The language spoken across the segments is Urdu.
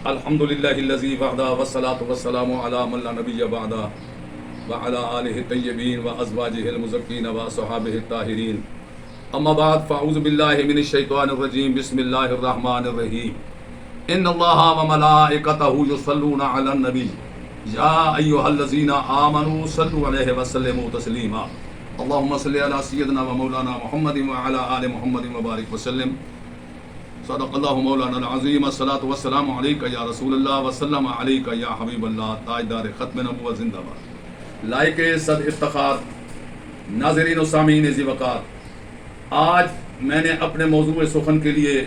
الحمد للہ الذی وحدہ والصلاة والسلام علی من لا نبی بعدہ وعلی آلہ الطیبین وازواجہ المزکین وصحابہ الطاہرین اما بعد فاعوذ باللہ من الشیطان الرجیم بسم اللہ الرحمن الرحیم ان اللہ وملائکتہ یصلون علی النبی یا ایہا الذین آمنوا صلوا علیہ وسلموا تسلیما اللہم صلی علی سیدنا و مولانا محمد وعلی آل محمد وبارک وسلم صدق اللہ مولانا العظیم الصلاۃ والسلام علیک یا رسول اللہ وسلم علیک یا حبیب اللہ تاجدار ختم نبوت زندہ باد لائق صد افتخار ناظرین و سامعین ذی وقار، آج میں نے اپنے موضوع سخن کے لیے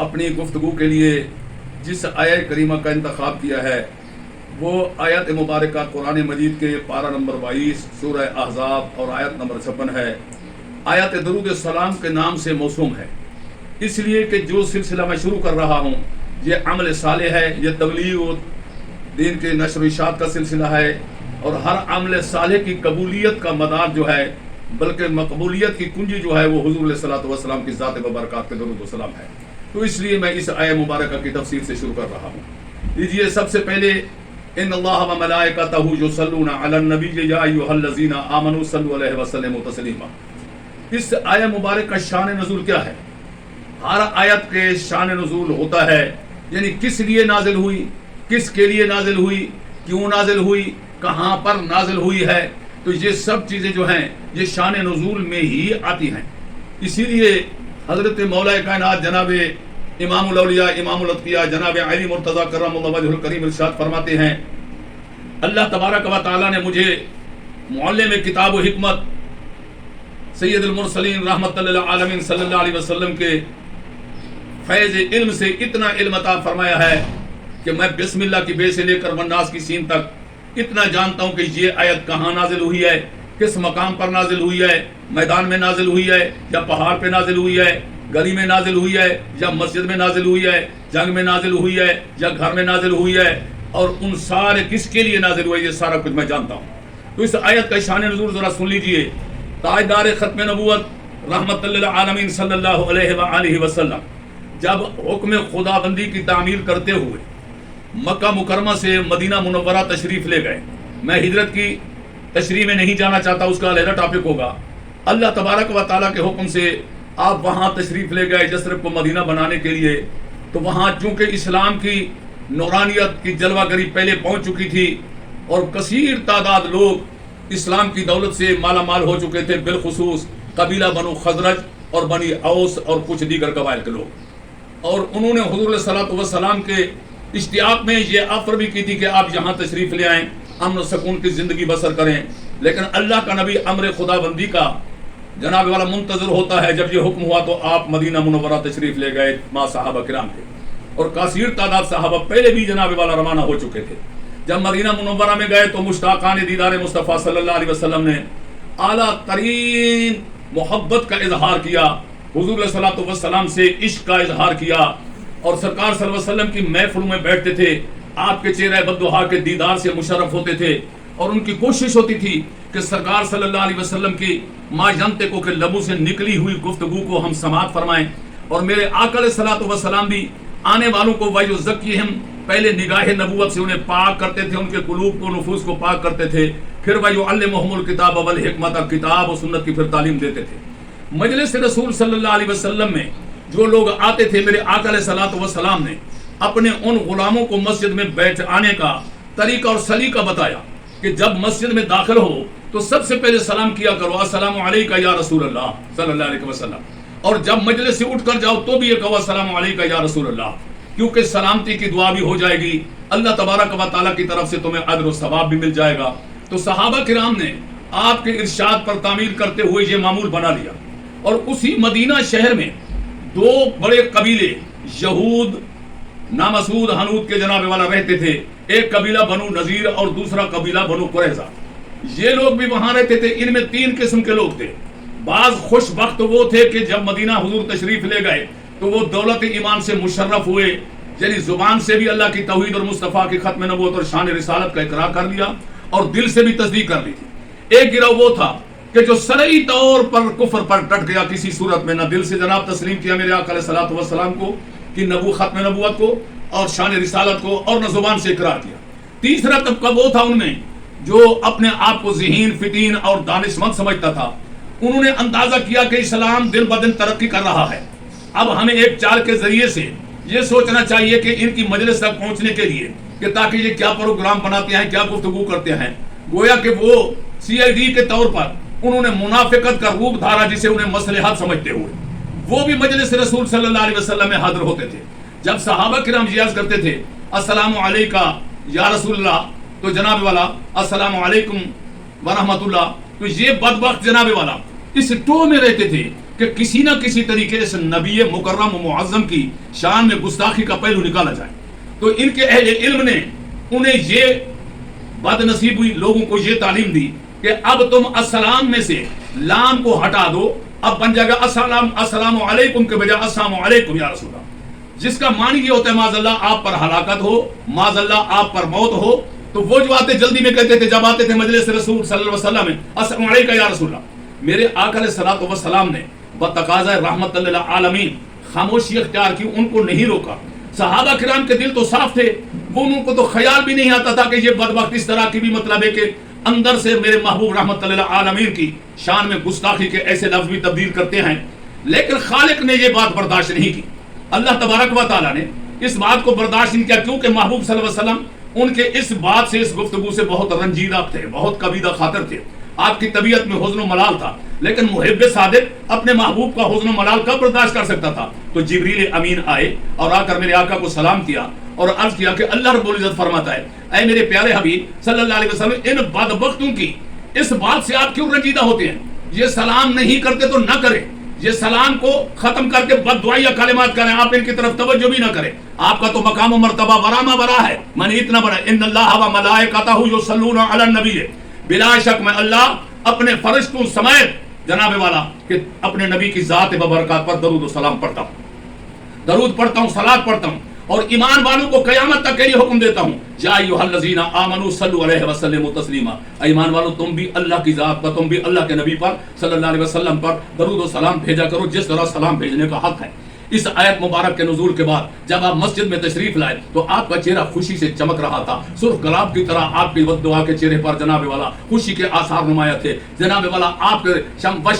اپنی گفتگو کے لیے جس آیت کریمہ کا انتخاب کیا ہے وہ آیت مبارکہ قرآن مجید کے پارہ نمبر 22 سورہ احزاب اور آیت نمبر 56 ہے۔ آیت درود السلام کے نام سے موسوم ہے، اس لیے کہ جو سلسلہ میں شروع کر رہا ہوں یہ عمل صالح ہے، یہ تبلیغ و دین کے نشر و اشاعت کا سلسلہ ہے، اور ہر عمل صالح کی قبولیت کا مدار جو ہے بلکہ مقبولیت کی کنجی جو ہے وہ حضور علیہ الصلوۃ والسلام کی ذات مبارکات پہ درود و سلام ہے۔ تو اس لیے میں اس آیت مبارکہ کی تفسیر سے شروع کر رہا ہوں۔ لیجیے سب سے پہلے ان اللہ و ملائکتہ یصلون علی النبی یا ایھا الذین آمنوا صلوا علیہ وسلموا تسلیما۔ اس آیت مبارکہ کا شان نزول کیا ہے؟ ہر آیت کے شان نزول ہوتا ہے، یعنی کس لیے نازل ہوئی، کس کے لیے نازل ہوئی، کیوں نازل ہوئی، کہاں پر نازل ہوئی ہے، تو یہ سب چیزیں جو ہیں یہ شان نزول میں ہی آتی ہیں۔ اسی لیے حضرت مولا کائنات جناب امام الاولیاء امام الاتقیاء جناب علی مرتضیٰ کرم اللہ وجہہ الکریم ارشاد فرماتے ہیں، اللہ تبارک و تعالیٰ نے مجھے معلم کتاب و حکمت سید المرسلین رحمت للعالمین صلی اللہ علیہ وسلم کے فیض علم سے اتنا علم عطا فرمایا ہے کہ میں بسم اللہ کی بے سے لے کر والناس کی سین تک اتنا جانتا ہوں کہ یہ آیت کہاں نازل ہوئی ہے، کس مقام پر نازل ہوئی ہے، میدان میں نازل ہوئی ہے یا پہاڑ پہ نازل ہوئی ہے، گلی میں نازل ہوئی ہے یا مسجد میں نازل ہوئی ہے، جنگ میں نازل ہوئی ہے یا گھر میں نازل ہوئی ہے، اور ان سارے کس کے لیے نازل ہوئی ہے، یہ سارا کچھ میں جانتا ہوں۔ تو اس آیت کا شان نزول ذرا سن لیجئے۔ تاجدار ختم نبوت رحمت للعالمین صلی اللہ علیہ وآلہ وسلم جب حکم خدا بندی کی تعمیل کرتے ہوئے مکہ مکرمہ سے مدینہ منورہ تشریف لے گئے، میں ہجرت کی تشریح میں نہیں جانا چاہتا، اس کا علیحدہ ٹاپک ہوگا۔ اللہ تبارک و تعالیٰ کے حکم سے آپ وہاں تشریف لے گئے یثرب کو مدینہ بنانے کے لیے، تو وہاں چونکہ اسلام کی نورانیت کی جلوہ گری پہلے پہنچ چکی تھی اور کثیر تعداد لوگ اسلام کی دولت سے مالا مال ہو چکے تھے، بالخصوص قبیلہ بنو خزرج اور بنی اوس اور کچھ دیگر قبائل کے لوگ، اور انہوں نے حضور علیہ الصلوۃ والسلام کے اشتیاق میں یہ آفر بھی کی تھی کہ آپ یہاں تشریف لے آئیں، امن و سکون کی زندگی بسر کریں، لیکن اللہ کا نبی امر خدا بندی کا جناب والا منتظر ہوتا ہے۔ جب یہ حکم ہوا تو آپ مدینہ منورہ تشریف لے گئے مع صحابہ کرام کے، اور کثیر تعداد صحابہ پہلے بھی جناب والا روانہ ہو چکے تھے۔ جب مدینہ منورہ میں گئے تو مشتاقان دیدار مصطفیٰ صلی اللہ علیہ وسلم نے اعلیٰ ترین محبت کا اظہار کیا، حضور علیہ الصلوۃ والسلام سے عشق کا اظہار کیا، اور سرکار صلی اللہ علیہ وسلم کی محفلوں میں بیٹھتے تھے، آپ کے چہرہ بدوحا کے دیدار سے مشرف ہوتے تھے، اور ان کی کوشش ہوتی تھی کہ سرکار صلی اللہ علیہ وسلم کی ما ینطق کے لبوں سے نکلی ہوئی گفتگو کو ہم سماعت فرمائیں، اور میرے آقا علیہ الصلوۃ والسلام بھی آنے والوں کو وَيُزَكِّيهِمْ پہلے نگاہ نبوت سے انہیں پاک کرتے تھے، ان کے قلوب کو نفوس کو پاک کرتے تھے، پھر وَيُعَلِّمُهُمُ الْكِتَابَ وَالْحِكْمَةَ کتاب و سنت کی پھر تعلیم دیتے تھے۔ مجلس رسول صلی اللہ علیہ وسلم میں جو لوگ آتے تھے، میرے آقا علیہ الصلوۃ والسلام نے اپنے ان غلاموں کو مسجد میں بیٹھ آنے کا طریقہ اور سلیقہ بتایا کہ جب مسجد میں داخل ہو تو سب سے پہلے سلام کیا کرو، السلام علیکہ یا رسول اللہ صلی اللہ علیہ وسلم، اور جب مجلس سے اٹھ کر جاؤ تو بھی یہ کہو السلام علیکہ یا رسول اللہ، کیونکہ سلامتی کی دعا بھی ہو جائے گی، اللہ تبارک و تعالیٰ کی طرف سے تمہیں اجر و ثواب بھی مل جائے گا۔ تو صحابہ کرام نے آپ کے ارشاد پر تعمیل کرتے ہوئے یہ معمول بنا لیا، اور اسی مدینہ شہر میں دو بڑے قبیلے یہود نامسعود حنود کے جناب والا رہتے تھے، ایک قبیلہ بنو نذیر اور دوسرا قبیلہ بنو قریظہ۔ یہ لوگ بھی وہاں رہتے تھے، ان میں تین قسم کے لوگ تھے۔ بعض خوش بخت وہ تھے کہ جب مدینہ حضور تشریف لے گئے تو وہ دولت ایمان سے مشرف ہوئے، یعنی زبان سے بھی اللہ کی توحید اور مصطفیٰ کی ختم نبوت اور شان رسالت کا اقرار کر لیا اور دل سے بھی تصدیق کر لی تھی۔ ایک گروہ وہ تھا کہ جو شرعی طور پر کفر پر ڈٹ گیا، کسی صورت میں نہ دل سے جناب تسلیم کیا میرے آقا علیہ الصلوۃ والسلام کو کہ ختم نبوت کو، اور شان رسالت کو اور نہ زبان سے اقرار کیا۔ تیسرا طبقہ وہ تھا ان میں جو اپنے آپ کو ذہین فتین اور دانشمند سمجھتا تھا، انہوں نے اندازہ کیا کہ اسلام دن بدن ترقی کر رہا ہے، اب ہمیں ایک چال کے ذریعے سے یہ سوچنا چاہیے کہ ان کی مجلس تک پہنچنے کے لیے کہ تاکہ یہ کیا پروگرام بناتے ہیں، کیا گفتگو کرتے ہیں، گویا کہ وہ CID کے طور پر انہوں نے منافقت کا روپ دھارا، جسے انہیں مصلحت سمجھتے ہوئے وہ بھی مجلس رسول صلی اللہ علیہ وسلم میں حاضر ہوتے تھے۔ جب صحابہ کرام عرض کرتے تھے السلام علیکہ یا رسول اللہ، تو جناب والا السلام علیکم ورحمۃ اللہ، تو یہ بدبخت جناب والا اس ٹو میں رہتے تھے کہ کسی نہ کسی طریقے سے نبی مکرم و معظم کی شان میں گستاخی کا پہلو نکالا جائے۔ تو ان کے اہل علم نے انہیں یہ بد نصیب ہوئی لوگوں کو یہ تعلیم دی کہ اب تم السلام میں سے لام کو ہٹا دو، اب بن جائے گا السلام علیکم کے بجائے السلام علیکم یا رسول اللہ، جس کا معنی یہ ہوتا ہے معاذ اللہ آپ پر ہلاکت ہو، معاذ اللہ آپ پر موت ہو۔ تو وہ جو آتے جلدی میں کہتے تھے، جب آتے تھے مجلس رسول صلی اللہ علیہ وسلم میں السلام علیکم یا رسول اللہ، میرے آقا علیہ الصلوۃ والسلام نے بتقاضۂ رحمت للعالمین خاموشی اختیار کی، ان کو نہیں روکا۔ صحابہ کرام کے دل تو صاف تھے، وہ ان کو تو خیال بھی نہیں آتا تھا کہ یہ بدبخت اس طرح کی بھی مطلب ہے کہ اندر سے میرے محبوب رحمت للعالمین کی شان میں گستاخی کے ایسے لفظ بھی تبدیل کرتے ہیں۔ لیکن خالق نے یہ بات برداشت نہیں کی، اللہ تبارک و تعالیٰ نے اس بات کو برداشت نہیں کیا، کیونکہ محبوب صلی اللہ علیہ وسلم ان کے اس بات سے، اس گفتگو سے بہت رنجیدہ تھے، بہت کبیدہ خاطر تھے، آپ کی طبیعت میں حزن و ملال تھا۔ لیکن محب صادق اپنے محبوب کا حزن و ملال کب برداشت کر سکتا تھا؟ تو جبریل امین آئے اور آ کر میرے آقا کو سلام کیا اور عرض کیا کہ اللہ رب العزت فرماتا ہے اے میرے پیارے حبیب صلی اللہ علیہ وسلم، ان بدبختوں کی اس بات سے آپ کیوں رنجیدہ ہوتے ہیں؟ یہ سلام نہیں کرتے تو نہ کریں، یہ سلام کو ختم کر کے بد دعائی یا کلمات کریں، آپ ان کی طرف توجہ بھی نہ کریں۔ آپ کا تو مقام و مرتبہ برامہ برا ہے، من اتنا بڑا، ان اللہ و ملائکتہ یصلون علی النبی، بلا شک میں اللہ اپنے فرشتوں سمیت جناب والا کہ اپنے نبی کی ذات ببرکات پر درود و سلام پڑھتا ہوں، درود پڑھتا ہوں، صلات پڑھتا ہوں، اور ایمان والوں کو قیامت تک کے لیے حکم دیتا ہوں یا ایھا الذین آمنوا صلوا علیہ وسلموا تسلیما، ایمان والوں تم بھی اللہ کی ذات پر، تم بھی اللہ کے نبی پر صلی اللہ علیہ وسلم پر درود و سلام بھیجا کرو جس طرح سلام بھیجنے کا حق ہے۔ اس آیت مبارک کے نزول کے بعد جب آپ مسجد میں تشریف لائے تو آپ کا چہرہ خوشی سے چمک رہا تھا، سرخ گلاب کی طرح آپ کی ودعا کے چہرے پر جناب والا خوشی کے آثار نمایاں تھے۔ جناب والا آپ کے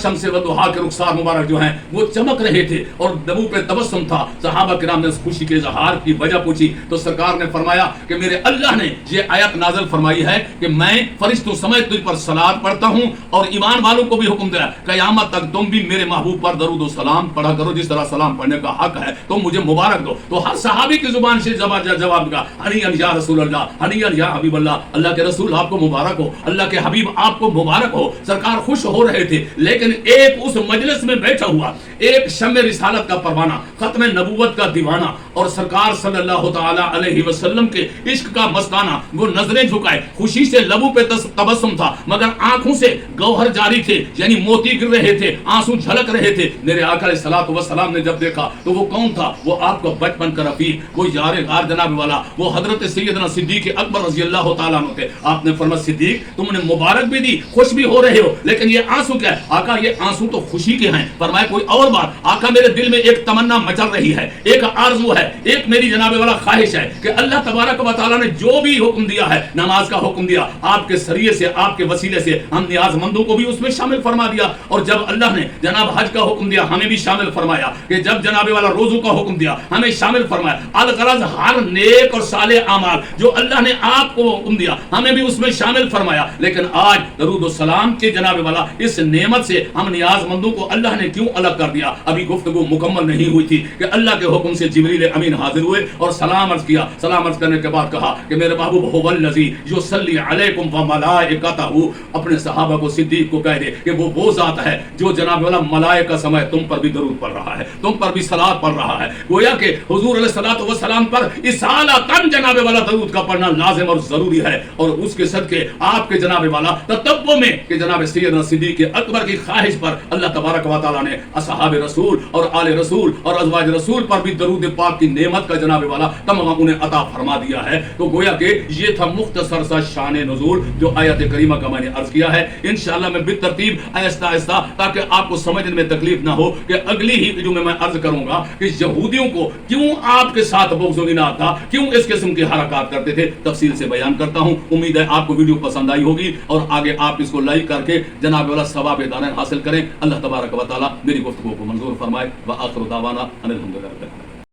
شم سے ودعا کے رخسار مبارک جو ہیں وہ چمک رہے تھے اور لبوں پہ تبسم تھا۔ صحابہ کرام نے اس خوشی کے اظہار کی وجہ پوچھی تو سرکار نے فرمایا کہ میرے اللہ نے یہ آیت نازل فرمائی ہے کہ میں فرشتوں سمیت تجھ پر صلات پڑھتا ہوں اور ایمان والوں کو بھی حکم دیا قیامت تک تم بھی میرے محبوب پر درود و سلام پڑھا کرو جس طرح سلام پڑھنے کا حق ہے، تو مجھے مبارک دو۔ تو ہر صحابی کی زبان سے جواب دیا ہنیئا یا رسول اللہ، ہنیئا یا حبیب اللہ، اللہ کے رسول آپ کو مبارک ہو، اللہ کے حبیب آپ کو مبارک ہو۔ سرکار خوش ہو رہے تھے، لیکن ایک اس مجلس میں بیٹھا ہوا ایک شمع رسالت کا پروانہ، ختم نبوت کا دیوانہ اور سرکار صلی اللہ تعالی علیہ وسلم کے عشق کا مستانہ، وہ نظریں جھکائے، خوشی سے لبوں پہ تبسم تھا مگر آنکھوں سے گوہر جاری تھے، یعنی موتی گر رہے تھے، آنسو جھلک رہے تھے۔ میرے آقا علیہ الصلوۃ والسلام نے جب دیکھا تو وہ کون تھا؟ وہ آپ کا بچپن کا رفیق، وہ یار غار جناب والا، وہ حضرت سیدنا صدیق اکبر رضی اللہ تعالیٰ عنہ تھے۔ آپ نے فرمایا صدیق تم نے مبارک بھی دی، خوش بھی ہو رہے ہو، لیکن یہ آنسو کیا ہے؟ آقا یہ آنسو تو خوشی کے ہیں۔ فرمایا کوئی اور بات؟ آقا میرے دل میں ایک تمنا مچل رہی ہے، ایک آرزو ہے، ایک میری جناب والا خواہش ہے کہ اللہ تبارک و تعالیٰ نے جو بھی حکم دیا ہے، نماز کا حکم دیا، آپ کے ذریعے سے، آپ کے وسیلے سے ہم نیاز مندوں کو بھی اس میں شامل فرما دیا، اور جب اللہ نے جناب حج کا حکم دیا ہمیں بھی شامل فرمایا، کہ جب جناب والا روزوں کا حکم دیا ہمیں شامل فرمایا۔ الغرض ہر نیک اور صالح اعمال جو اللہ نے آپ کو حکم دیا ہمیں بھی اس میں شامل فرمایا۔ لیکن آج درود و سلام کے جناب والا اس نعمت سے ہم نیاز مندوں کو اللہ نے کیوں الگ کر دیا؟ ابھی گفتگو مکمل نہیں ہوئی تھی کہ اللہ کے حکم سے جبریل امین حاضر ہوئے اور سلام عرض کیا۔ سلام عرض کرنے کے بعد کہا کہ میرے محبوب هو الذی یصلی علیکم وملائکتہ، اپنے صحابہ کو صدیق کو کہہ دے کہ وہ ذات ہے جو جناب والا ملائکہ سمیت تم پر بھی درود پڑھ رہا ہے، تم پر بھی صلات پڑھ رہا ہے۔ گویا کہ حضور علیہ الصلوۃ والسلام پر اصالتاً جناب والا درود کا پڑھنا لازم اور ضروری ہے، اور اس کے صدقے آپ کے جناب والا تتبع میں کہ جناب سیدنا صدیق اکبر کی خواہش پر اللہ تبارک و تعالیٰ نے اصحاب رسول اور آل رسول اور ازواج رسول پر بھی درود پاک کی نعمت کا جناب والا تمام انہیں عطا فرما دیا ہے۔ تو گویا کہ یہ تھا مختصر سا شان نزول جو آیت کریمہ کا میں نے عرض کیا ہے۔ انشاءاللہ میں بالترتیب آہستہ آہستہ تاکہ آپ کو سمجھنے میں تکلیف نہ ہو کہ اگلی ہی جو میں عرض کروں کروں گا کہ یہودیوں کو کیوں آپ کے ساتھ بغض و عناد تھا، کیوں اس قسم کی حرکات کرتے تھے، تفصیل سے بیان کرتا ہوں. امید ہے آپ کو ویڈیو پسند آئی ہوگی اور آگے آپ اس کو لائک کر کے جناب والا ثواب دارین حاصل کریں. اللہ تبارک و تعالی میری گفتگو کو منظور فرمائے. وآخر دعوانا ان الحمدللہ رب العالمین.